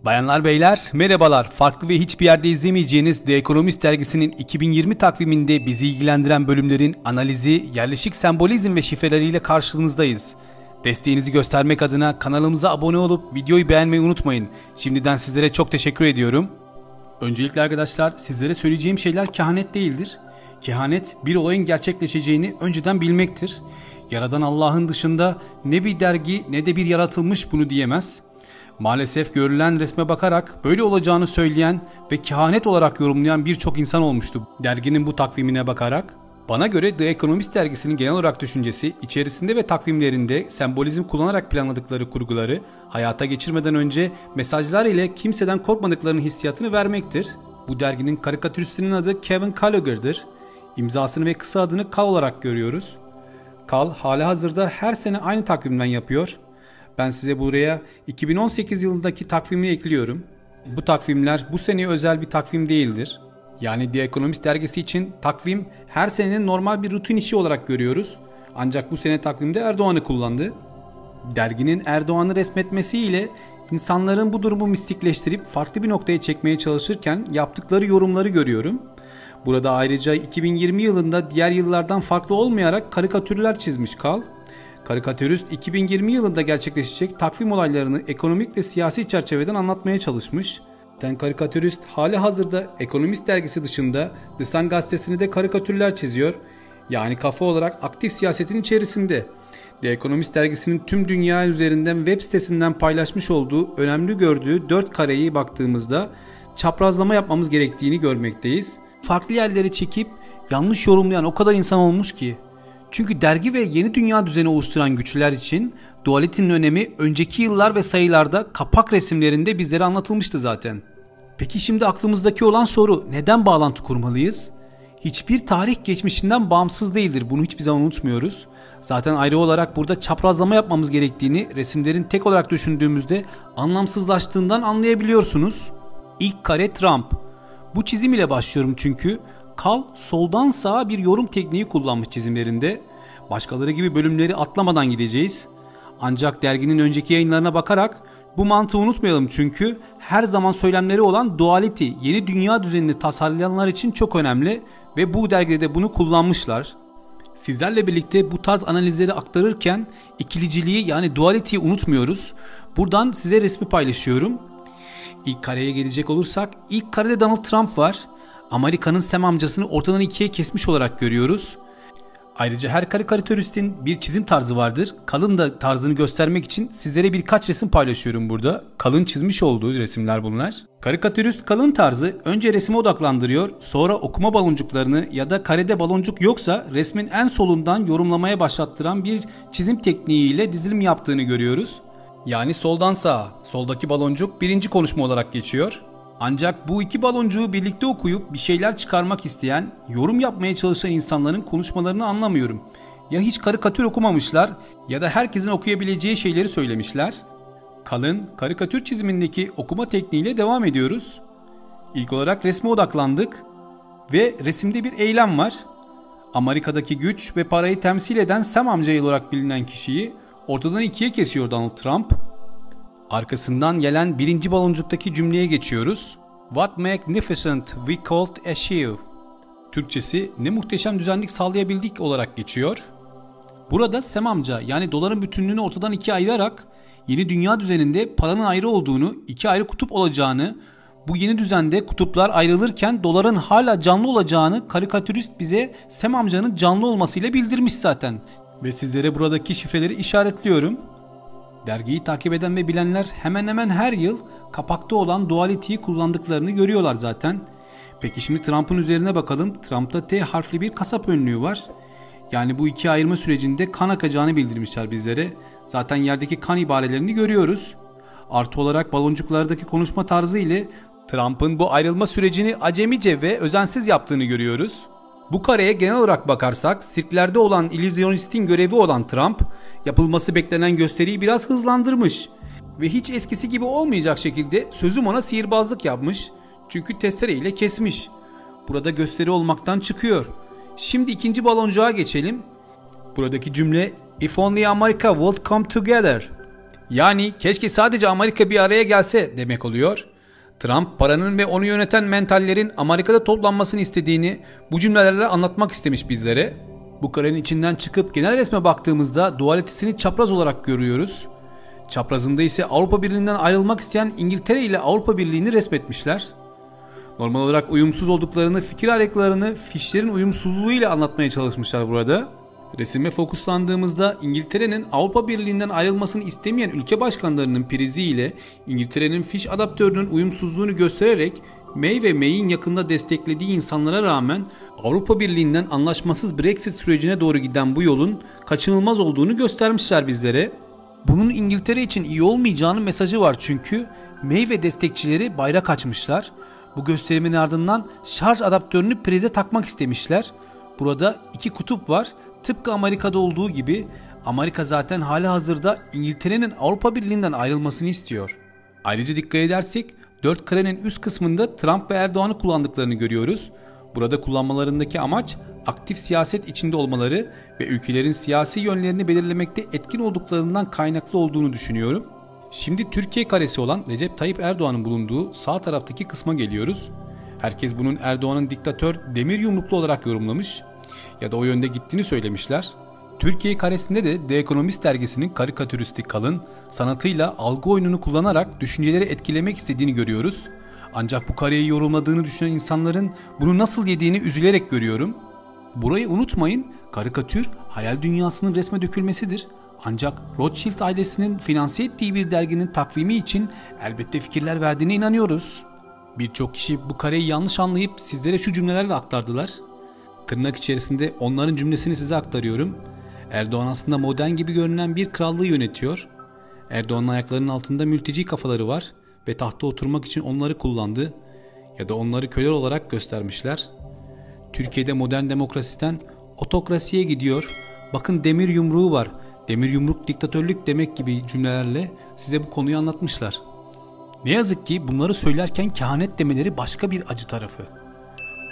Bayanlar beyler merhabalar. Farklı ve hiçbir yerde izlemeyeceğiniz The Economist dergisinin 2020 takviminde bizi ilgilendiren bölümlerin analizi, yerleşik sembolizm ve şifreleriyle karşınızdayız. Desteğinizi göstermek adına kanalımıza abone olup videoyu beğenmeyi unutmayın. Şimdiden sizlere çok teşekkür ediyorum. Öncelikle arkadaşlar sizlere söyleyeceğim şeyler kehanet değildir. Kehanet bir olayın gerçekleşeceğini önceden bilmektir. Yaradan Allah'ın dışında ne bir dergi ne de bir yaratılmış bunu diyemez. Maalesef görülen resme bakarak böyle olacağını söyleyen ve kehanet olarak yorumlayan birçok insan olmuştu derginin bu takvimine bakarak. Bana göre The Economist dergisinin genel olarak düşüncesi içerisinde ve takvimlerinde sembolizm kullanarak planladıkları kurguları hayata geçirmeden önce mesajlar ile kimseden korkmadıklarının hissiyatını vermektir. Bu derginin karikatüristinin adı Kevin Gallagher'dır. İmzasını ve kısa adını Cal olarak görüyoruz. Cal halihazırda her sene aynı takvimden yapıyor. Ben size buraya 2018 yılındaki takvimi ekliyorum. Bu takvimler bu seneye özel bir takvim değildir. Yani The Economist dergisi için takvim her senenin normal bir rutin işi olarak görüyoruz. Ancak bu sene takvimde Erdoğan'ı kullandı. Derginin Erdoğan'ı resmetmesiyle insanların bu durumu mistikleştirip farklı bir noktaya çekmeye çalışırken yaptıkları yorumları görüyorum. Burada ayrıca 2020 yılında diğer yıllardan farklı olmayarak karikatürler çizmiş Cal. Karikatürist 2020 yılında gerçekleşecek takvim olaylarını ekonomik ve siyasi çerçeveden anlatmaya çalışmış. Karikatürist hali hazırda Economist dergisi dışında The Sun gazetesini de karikatürler çiziyor. Yani kafa olarak aktif siyasetin içerisinde. The Economist dergisinin tüm dünya üzerinden web sitesinden paylaşmış olduğu önemli gördüğü 4 kareyi baktığımızda çaprazlama yapmamız gerektiğini görmekteyiz. Farklı yerleri çekip yanlış yorumlayan o kadar insan olmuş ki. Çünkü dergi ve yeni dünya düzeni oluşturan güçler için dualitenin önemi önceki yıllar ve sayılarda kapak resimlerinde bizlere anlatılmıştı zaten. Peki şimdi aklımızdaki olan soru, neden bağlantı kurmalıyız? Hiçbir tarih geçmişinden bağımsız değildir. Bunu hiçbir zaman unutmuyoruz. Zaten ayrı olarak burada çaprazlama yapmamız gerektiğini resimlerin tek olarak düşündüğümüzde anlamsızlaştığından anlayabiliyorsunuz. İlk kare Trump. Bu çizim ile başlıyorum çünkü Cal soldan sağa bir yorum tekniği kullanmış çizimlerinde. Başkaları gibi bölümleri atlamadan gideceğiz. Ancak derginin önceki yayınlarına bakarak bu mantığı unutmayalım çünkü her zaman söylemleri olan duality, yeni dünya düzenini tasarlayanlar için çok önemli ve bu dergide de bunu kullanmışlar. Sizlerle birlikte bu tarz analizleri aktarırken ikiliciliği yani duality'yi unutmuyoruz. Buradan size resmi paylaşıyorum. İlk kareye gelecek olursak ilk karede Donald Trump var. Amerika'nın Sam amcasını ortadan ikiye kesmiş olarak görüyoruz. Ayrıca her karikatüristin bir çizim tarzı vardır. Cal'ın da tarzını göstermek için sizlere birkaç resim paylaşıyorum burada. Cal'ın çizmiş olduğu resimler bunlar. Karikatürist Cal'ın tarzı önce resme odaklandırıyor, sonra okuma baloncuklarını ya da karede baloncuk yoksa resmin en solundan yorumlamaya başlattıran bir çizim tekniğiyle dizilim yaptığını görüyoruz. Yani soldan sağa, soldaki baloncuk birinci konuşma olarak geçiyor. Ancak bu iki baloncuğu birlikte okuyup bir şeyler çıkarmak isteyen, yorum yapmaya çalışan insanların konuşmalarını anlamıyorum. Ya hiç karikatür okumamışlar ya da herkesin okuyabileceği şeyleri söylemişler. Cal'ın karikatür çizimindeki okuma tekniğiyle devam ediyoruz. İlk olarak resme odaklandık ve resimde bir eylem var. Amerika'daki güç ve parayı temsil eden Sam amca olarak bilinen kişiyi ortadan ikiye kesiyor Donald Trump. Arkasından gelen birinci baloncuktaki cümleye geçiyoruz. What magnificent we could achieve. Türkçesi ne muhteşem düzenlik sağlayabildik olarak geçiyor. Burada Sam amca yani doların bütünlüğünü ortadan ikiye ayırarak yeni dünya düzeninde paranın ayrı olduğunu, iki ayrı kutup olacağını, bu yeni düzende kutuplar ayrılırken doların hala canlı olacağını karikatürist bize Sam amcanın canlı olmasıyla bildirmiş zaten. Ve sizlere buradaki şifreleri işaretliyorum. Dergiyi takip eden ve bilenler hemen hemen her yıl kapakta olan duality'yi kullandıklarını görüyorlar zaten. Peki şimdi Trump'ın üzerine bakalım. Trump'ta T harfli bir kasap önlüğü var. Yani bu iki ayırma sürecinde kan akacağını bildirmişler bizlere. Zaten yerdeki kan ibarelerini görüyoruz. Artı olarak baloncuklardaki konuşma tarzı ile Trump'ın bu ayrılma sürecini acemice ve özensiz yaptığını görüyoruz. Bu kareye genel olarak bakarsak sirklerde olan illüzyonistin görevi olan Trump yapılması beklenen gösteriyi biraz hızlandırmış ve hiç eskisi gibi olmayacak şekilde sözüm ona sihirbazlık yapmış çünkü testereyle kesmiş. Burada gösteri olmaktan çıkıyor. Şimdi ikinci baloncuğa geçelim. Buradaki cümle If only America would come together. Yani keşke sadece Amerika bir araya gelse demek oluyor. Trump paranın ve onu yöneten mentallerin Amerika'da toplanmasını istediğini bu cümlelerle anlatmak istemiş bizlere. Bu karenin içinden çıkıp genel resme baktığımızda dualitesini çapraz olarak görüyoruz. Çaprazında ise Avrupa Birliği'nden ayrılmak isteyen İngiltere ile Avrupa Birliği'ni resmetmişler. Normal olarak uyumsuz olduklarını, fikir ayrılıklarını fişlerin uyumsuzluğu ile anlatmaya çalışmışlar burada. Resime fokuslandığımızda İngiltere'nin Avrupa Birliği'nden ayrılmasını istemeyen ülke başkanlarının prizi ile İngiltere'nin fiş adaptörünün uyumsuzluğunu göstererek May ve May'in yakında desteklediği insanlara rağmen Avrupa Birliği'nden anlaşmasız Brexit sürecine doğru giden bu yolun kaçınılmaz olduğunu göstermişler bizlere. Bunun İngiltere için iyi olmayacağının mesajı var çünkü May ve destekçileri bayrak açmışlar. Bu gösterimin ardından şarj adaptörünü prize takmak istemişler. Burada iki kutup var. Tıpkı Amerika'da olduğu gibi Amerika zaten halihazırda İngiltere'nin Avrupa Birliği'nden ayrılmasını istiyor. Ayrıca dikkat edersek 4 karenin üst kısmında Trump ve Erdoğan'ı kullandıklarını görüyoruz. Burada kullanmalarındaki amaç aktif siyaset içinde olmaları ve ülkelerin siyasi yönlerini belirlemekte etkin olduklarından kaynaklı olduğunu düşünüyorum. Şimdi Türkiye karesi olan Recep Tayyip Erdoğan'ın bulunduğu sağ taraftaki kısma geliyoruz. Herkes bunun Erdoğan'ın diktatör, demir yumruklu olarak yorumlamış ya da o yönde gittiğini söylemişler. Türkiye karesinde de The Economist dergisinin karikatüristi Kalın sanatıyla algı oyununu kullanarak düşünceleri etkilemek istediğini görüyoruz. Ancak bu kareyi yorumladığını düşünen insanların bunu nasıl yediğini üzülerek görüyorum. Burayı unutmayın, karikatür hayal dünyasının resme dökülmesidir. Ancak Rothschild ailesinin finanse ettiği bir derginin takvimi için elbette fikirler verdiğine inanıyoruz. Birçok kişi bu kareyi yanlış anlayıp sizlere şu cümlelerle aktardılar. Tırnak içerisinde onların cümlesini size aktarıyorum. Erdoğan aslında modern gibi görünen bir krallığı yönetiyor. Erdoğan'ın ayaklarının altında mülteci kafaları var ve tahta oturmak için onları kullandı ya da onları köle olarak göstermişler. Türkiye'de modern demokrasiden otokrasiye gidiyor. Bakın demir yumruğu var. Demir yumruk diktatörlük demek gibi cümlelerle size bu konuyu anlatmışlar. Ne yazık ki bunları söylerken kehanet demeleri başka bir acı tarafı.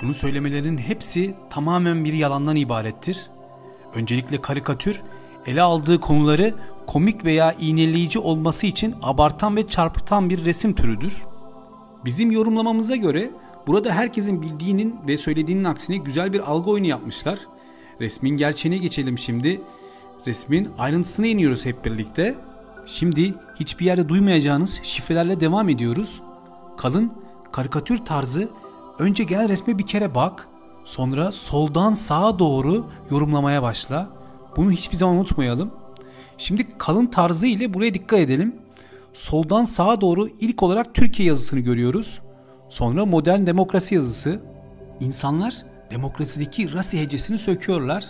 Bunu söylemelerinin hepsi tamamen bir yalandan ibarettir. Öncelikle karikatür ele aldığı konuları komik veya iğneleyici olması için abartan ve çarpıtan bir resim türüdür. Bizim yorumlamamıza göre burada herkesin bildiğinin ve söylediğinin aksine güzel bir algı oyunu yapmışlar. Resmin gerçeğine geçelim şimdi. Resmin ayrıntısına iniyoruz hep birlikte. Şimdi hiçbir yerde duymayacağınız şifrelerle devam ediyoruz. Kalın karikatür tarzı önce gel resme bir kere bak. Sonra soldan sağa doğru yorumlamaya başla. Bunu hiçbir zaman unutmayalım. Şimdi kalın tarzı ile buraya dikkat edelim. Soldan sağa doğru ilk olarak Türkiye yazısını görüyoruz. Sonra modern demokrasi yazısı. İnsanlar demokrasideki rasi hecesini söküyorlar.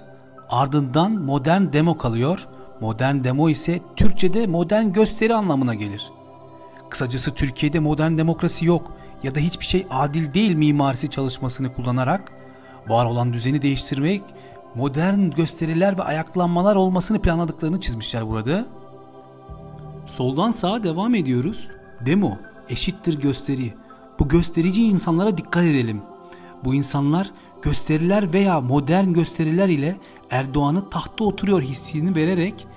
Ardından modern demo kalıyor. Modern demo ise Türkçe'de modern gösteri anlamına gelir. Kısacası Türkiye'de modern demokrasi yok ya da hiçbir şey adil değil mimarisi çalışmasını kullanarak var olan düzeni değiştirmek, modern gösteriler ve ayaklanmalar olmasını planladıklarını çizmişler burada. Soldan sağa devam ediyoruz. Demo eşittir gösteri. Bu gösterici insanlara dikkat edelim. Bu insanlar gösteriler veya modern gösteriler ile Erdoğan'ı tahta oturuyor hissini vererek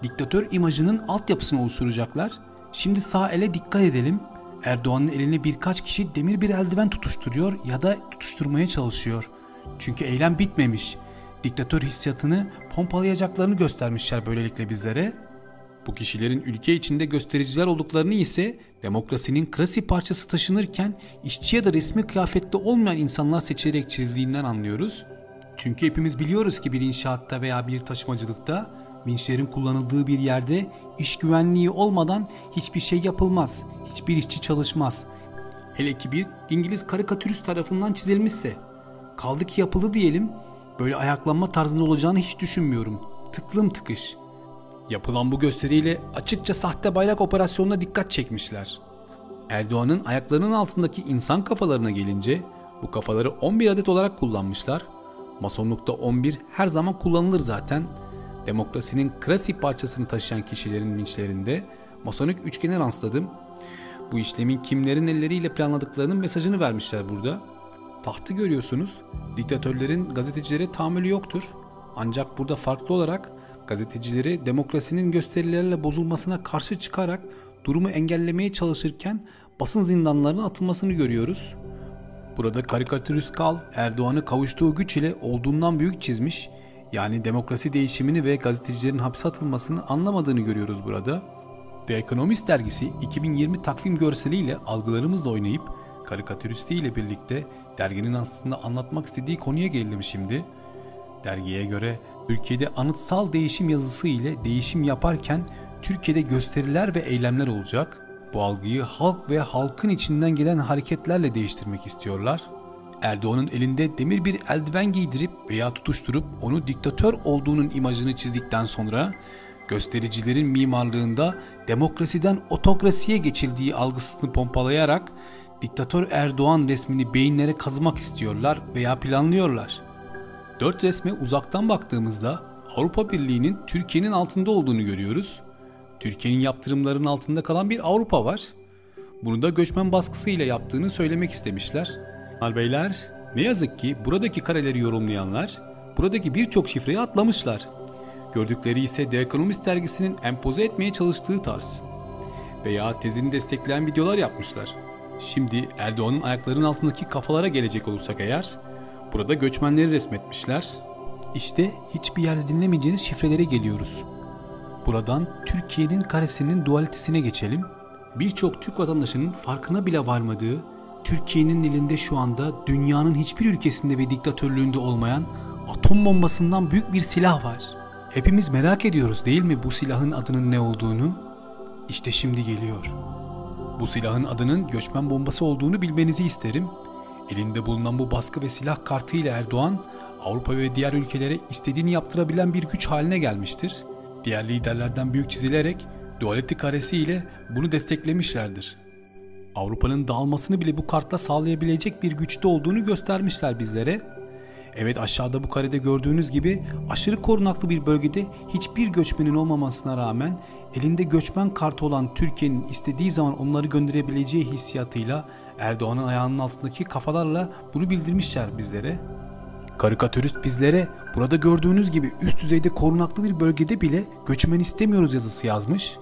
diktatör imajının altyapısını oluşturacaklar. Şimdi sağ ele dikkat edelim. Erdoğan'ın eline birkaç kişi demir bir eldiven tutuşturuyor ya da tutuşturmaya çalışıyor. Çünkü eylem bitmemiş. Diktatör hissiyatını pompalayacaklarını göstermişler böylelikle bizlere. Bu kişilerin ülke içinde göstericiler olduklarını ise demokrasinin klasik parçası taşınırken işçi ya da resmi kıyafette olmayan insanlar seçilerek çizildiğinden anlıyoruz. Çünkü hepimiz biliyoruz ki bir inşaatta veya bir taşımacılıkta vinçlerin kullanıldığı bir yerde iş güvenliği olmadan hiçbir şey yapılmaz, hiçbir işçi çalışmaz. Hele ki bir İngiliz karikatürist tarafından çizilmişse. Kaldı ki yapıldı diyelim, böyle ayaklanma tarzında olacağını hiç düşünmüyorum. Tıklım tıkış. Yapılan bu gösteriyle açıkça sahte bayrak operasyonuna dikkat çekmişler. Erdoğan'ın ayaklarının altındaki insan kafalarına gelince bu kafaları 11 adet olarak kullanmışlar. Masonlukta 11 her zaman kullanılır zaten. Demokrasinin klasik parçasını taşıyan kişilerin vinçlerinde masonik üçgene rastladım. Bu işlemin kimlerin elleriyle planladıklarının mesajını vermişler burada. Tahtı görüyorsunuz. Diktatörlerin gazetecilere tahammülü yoktur. Ancak burada farklı olarak gazetecileri demokrasinin gösterilerle bozulmasına karşı çıkarak durumu engellemeye çalışırken basın zindanlarına atılmasını görüyoruz. Burada karikatürist Kal, Erdoğan'ı kavuştuğu güç ile olduğundan büyük çizmiş, yani demokrasi değişimini ve gazetecilerin hapse atılmasını anlamadığını görüyoruz burada. The Economist dergisi 2020 takvim görseliyle algılarımızla oynayıp karikatüristiyle birlikte derginin aslında anlatmak istediği konuya gelelim şimdi. Dergiye göre Türkiye'de anıtsal değişim yazısı ile değişim yaparken Türkiye'de gösteriler ve eylemler olacak. Bu algıyı halk ve halkın içinden gelen hareketlerle değiştirmek istiyorlar. Erdoğan'ın elinde demir bir eldiven giydirip veya tutuşturup onu diktatör olduğunun imajını çizdikten sonra göstericilerin mimarlığında demokrasiden otokrasiye geçildiği algısını pompalayarak diktatör Erdoğan resmini beyinlere kazımak istiyorlar veya planlıyorlar. 4 resme uzaktan baktığımızda Avrupa Birliği'nin Türkiye'nin altında olduğunu görüyoruz. Türkiye'nin yaptırımlarının altında kalan bir Avrupa var. Bunu da göçmen baskısıyla yaptığını söylemek istemişler. Beyler, ne yazık ki buradaki kareleri yorumlayanlar buradaki birçok şifreyi atlamışlar. Gördükleri ise The Economist dergisinin empoze etmeye çalıştığı tarz. Veya tezini destekleyen videolar yapmışlar. Şimdi Erdoğan'ın ayaklarının altındaki kafalara gelecek olursak eğer, burada göçmenleri resmetmişler. İşte hiçbir yerde dinlemeyeceğiniz şifrelere geliyoruz. Buradan Türkiye'nin karesinin dualitesine geçelim. Birçok Türk vatandaşının farkına bile varmadığı, Türkiye'nin elinde şu anda dünyanın hiçbir ülkesinde ve diktatörlüğünde olmayan atom bombasından büyük bir silah var. Hepimiz merak ediyoruz değil mi bu silahın adının ne olduğunu? İşte şimdi geliyor. Bu silahın adının göçmen bombası olduğunu bilmenizi isterim. Elinde bulunan bu baskı ve silah kartıyla Erdoğan, Avrupa ve diğer ülkelere istediğini yaptırabilen bir güç haline gelmiştir. Diğer liderlerden büyük çizilerek dualite karesi ile bunu desteklemişlerdir. Avrupa'nın dağılmasını bile bu kartla sağlayabilecek bir güçte olduğunu göstermişler bizlere. Evet, aşağıda bu karede gördüğünüz gibi aşırı korunaklı bir bölgede hiçbir göçmenin olmamasına rağmen elinde göçmen kartı olan Türkiye'nin istediği zaman onları gönderebileceği hissiyatıyla Erdoğan'ın ayağının altındaki kafalarla bunu bildirmişler bizlere. Karikatürist bizlere burada gördüğünüz gibi üst düzeyde korunaklı bir bölgede bile göçmen istemiyoruz yazısı yazmış.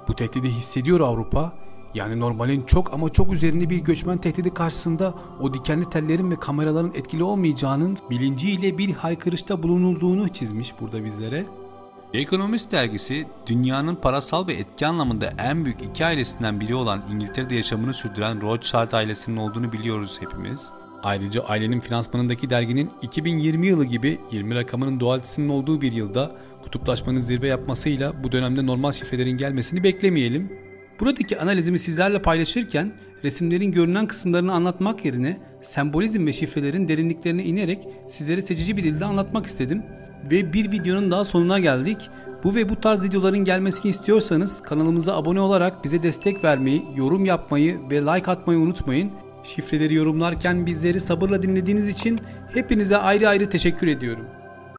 Bu tehdidi hissediyor Avrupa. Yani normalin çok ama çok üzerinde bir göçmen tehdidi karşısında o dikenli tellerin ve kameraların etkili olmayacağının bilinciyle bir haykırışta bulunulduğunu çizmiş burada bizlere. Economist dergisi dünyanın parasal ve etki anlamında en büyük iki ailesinden biri olan İngiltere'de yaşamını sürdüren Rothschild ailesinin olduğunu biliyoruz hepimiz. Ayrıca ailenin finansmanındaki derginin 2020 yılı gibi 20 rakamının dualitesinin olduğu bir yılda kutuplaşmanın zirve yapmasıyla bu dönemde normal şifrelerin gelmesini beklemeyelim. Buradaki analizimi sizlerle paylaşırken resimlerin görünen kısımlarını anlatmak yerine sembolizm ve şifrelerin derinliklerine inerek sizlere seçici bir dilde anlatmak istedim. Ve bir videonun daha sonuna geldik. Bu ve bu tarz videoların gelmesini istiyorsanız kanalımıza abone olarak bize destek vermeyi, yorum yapmayı ve like atmayı unutmayın. Şifreleri yorumlarken bizleri sabırla dinlediğiniz için hepinize ayrı ayrı teşekkür ediyorum.